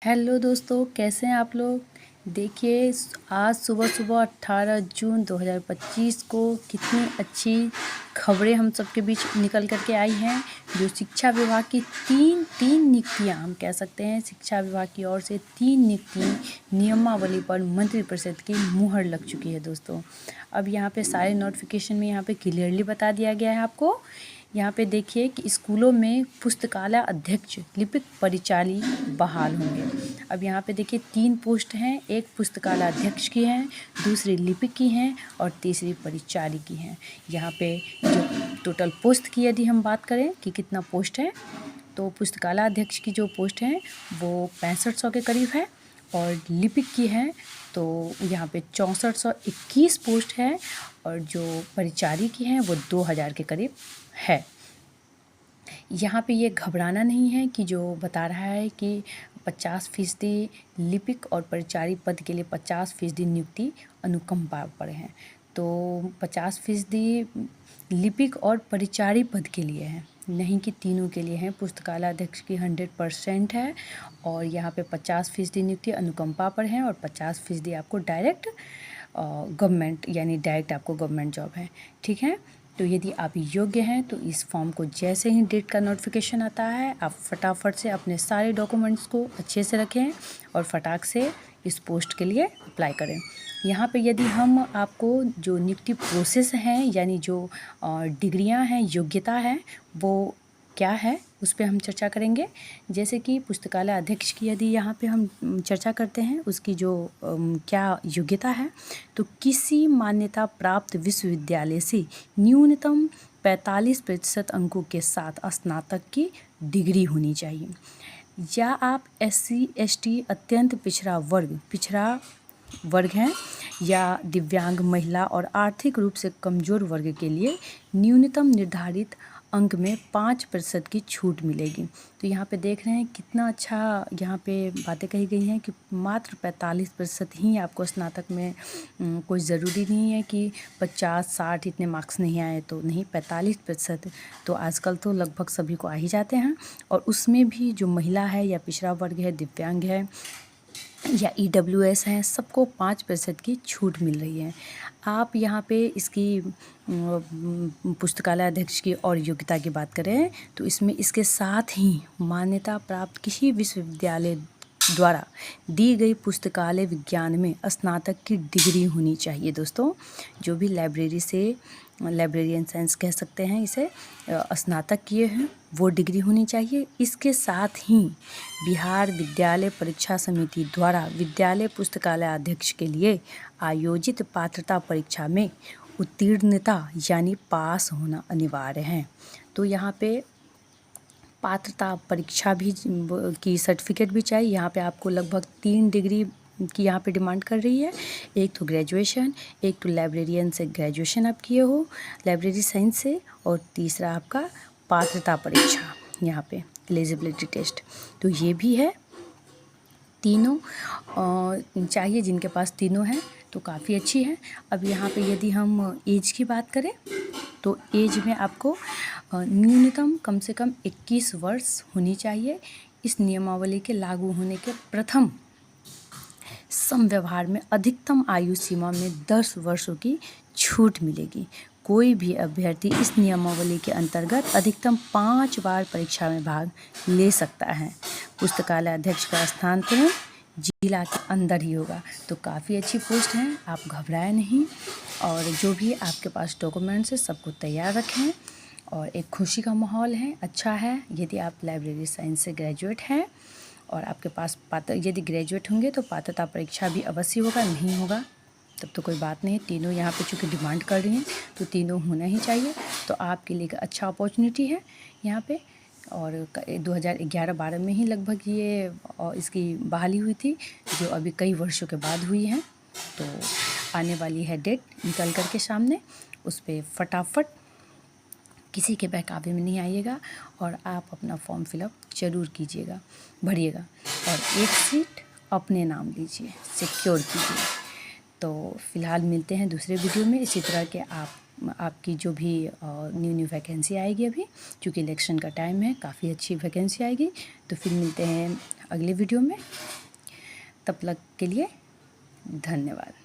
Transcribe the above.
Hello दोस्तों, कैसे हैं आप लोग। देखिए, आज सुबह सुबह 18 जून 2025 को कितनी अच्छी खबरें हम सबके बीच निकल करके आई हैं। जो शिक्षा विभाग की तीन नियुक्तियां, हम कह सकते हैं शिक्षा विभाग की ओर से 3 नियुक्ति नियमावली पर मंत्रिपरिषद की मुहर लग चुकी है दोस्तों। अब यहाँ पे सारे नोटिफिकेशन में यहाँ पे क्लियरली बता दिया गया है आपको। यहाँ पे देखिए कि स्कूलों में पुस्तकालय अध्यक्ष लिपिक परिचारी बहाल होंगे। अब यहाँ पे देखिए 3 पोस्ट हैं, एक पुस्तकालय अध्यक्ष की है, दूसरी लिपिक की हैं और तीसरी परिचारी की हैं। यहाँ पे जो टोटल पोस्ट की यदि हम बात करें कि कितना पोस्ट है, तो पुस्तकालय अध्यक्ष की जो पोस्ट है वो 6500 के करीब है और लिपिक की है तो यहाँ पे 6421 पोस्ट है और जो परिचारी की हैं वो 2000 के करीब है। यहाँ पे ये घबराना नहीं है कि जो बता रहा है कि 50% लिपिक और परिचारी पद के लिए 50% नियुक्ति अनुकंपा पर है, तो 50% लिपिक और परिचारी पद के लिए है, नहीं कि तीनों के लिए हैं। पुस्तकालय अध्यक्ष की 100% है और यहाँ पे 50% नियुक्ति अनुकंपा पर है और 50% आपको डायरेक्ट गवर्नमेंट यानी डायरेक्ट आपको गवर्नमेंट जॉब है। ठीक है, तो यदि आप योग्य हैं तो इस फॉर्म को जैसे ही डेट का नोटिफिकेशन आता है आप फटाफट से अपने सारे डॉक्यूमेंट्स को अच्छे से रखें और फटाक से इस पोस्ट के लिए अप्लाई करें। यहाँ पे यदि हम आपको जो नियुक्ति प्रोसेस है यानी जो डिग्रियां हैं, योग्यता है, वो क्या है उस पर हम चर्चा करेंगे। जैसे कि पुस्तकालय अध्यक्ष की यदि यहाँ पे हम चर्चा करते हैं, उसकी जो क्या योग्यता है, तो किसी मान्यता प्राप्त विश्वविद्यालय से न्यूनतम 45% अंकों के साथ स्नातक की डिग्री होनी चाहिए, या आप SC ST अत्यंत पिछड़ा वर्ग हैं या दिव्यांग महिला और आर्थिक रूप से कमज़ोर वर्ग के लिए न्यूनतम निर्धारित अंक में 5% की छूट मिलेगी। तो यहाँ पे देख रहे हैं कितना अच्छा यहाँ पे बातें कही गई हैं कि मात्र 45% ही आपको स्नातक में, कोई ज़रूरी नहीं है कि 50-60 इतने मार्क्स नहीं आए तो नहीं, 45% तो आजकल तो लगभग सभी को आ ही जाते हैं। और उसमें भी जो महिला है या पिछड़ा वर्ग है, दिव्यांग है या EWS हैं, सबको 5% की छूट मिल रही है। आप यहाँ पे इसकी पुस्तकालय अध्यक्ष की और योग्यता की बात करें तो इसमें इसके साथ ही मान्यता प्राप्त किसी विश्वविद्यालय द्वारा दी गई पुस्तकालय विज्ञान में स्नातक की डिग्री होनी चाहिए दोस्तों। जो भी लाइब्रेरी से लाइब्रेरियन साइंस कह सकते हैं इसे, स्नातक किए हैं वो डिग्री होनी चाहिए। इसके साथ ही बिहार विद्यालय परीक्षा समिति द्वारा विद्यालय पुस्तकालय अध्यक्ष के लिए आयोजित पात्रता परीक्षा में उत्तीर्णता यानी पास होना अनिवार्य है। तो यहाँ पे पात्रता परीक्षा भी की सर्टिफिकेट भी चाहिए। यहाँ पे आपको लगभग 3 डिग्री की यहाँ पे डिमांड कर रही है। एक तो ग्रेजुएशन, एक तो लाइब्रेरियन से ग्रेजुएशन आप किए हो लाइब्रेरी साइंस से, और तीसरा आपका पात्रता परीक्षा यहाँ पे एलिजिबिलिटी टेस्ट, तो ये भी है। तीनों चाहिए, जिनके पास तीनों हैं तो काफ़ी अच्छी है। अब यहाँ पे यदि हम एज की बात करें तो एज में आपको न्यूनतम कम से कम 21 वर्ष होनी चाहिए। इस नियमावली के लागू होने के प्रथम समव्यवहार में अधिकतम आयु सीमा में 10 वर्षों की छूट मिलेगी। कोई भी अभ्यर्थी इस नियमावली के अंतर्गत अधिकतम 5 बार परीक्षा में भाग ले सकता है। पुस्तकालय अध्यक्ष का स्थानांतरण जिला के अंदर ही होगा। तो काफ़ी अच्छी पोस्ट है, आप घबराएं नहीं और जो भी आपके पास डॉक्यूमेंट्स है सबको तैयार रखें और एक खुशी का माहौल है, अच्छा है। यदि आप लाइब्रेरी साइंस से ग्रेजुएट हैं और आपके पास यदि ग्रेजुएट होंगे तो पात्रता परीक्षा भी अवश्य होगा, नहीं होगा तब तो कोई बात नहीं। तीनों यहाँ पे चूँकि डिमांड कर रही हैं तो तीनों होना ही चाहिए। तो आपके लिए एक अच्छा अपॉर्चुनिटी है यहाँ पे। और 2011-12 में ही लगभग ये इसकी बहाली हुई थी, जो अभी कई वर्षों के बाद हुई है। तो आने वाली है डेट निकल कर के सामने, उस पर फटाफट किसी के बहकावे में नहीं आइएगा और आप अपना फॉर्म फिलअप ज़रूर कीजिएगा, भरिएगा और एक सीट अपने नाम लीजिए, सिक्योर कीजिए। तो फ़िलहाल मिलते हैं दूसरे वीडियो में। इसी तरह के आपकी जो भी न्यू वैकेंसी आएगी, अभी क्योंकि इलेक्शन का टाइम है, काफ़ी अच्छी वैकेंसी आएगी। तो फिर मिलते हैं अगले वीडियो में। तब तक के लिए धन्यवाद।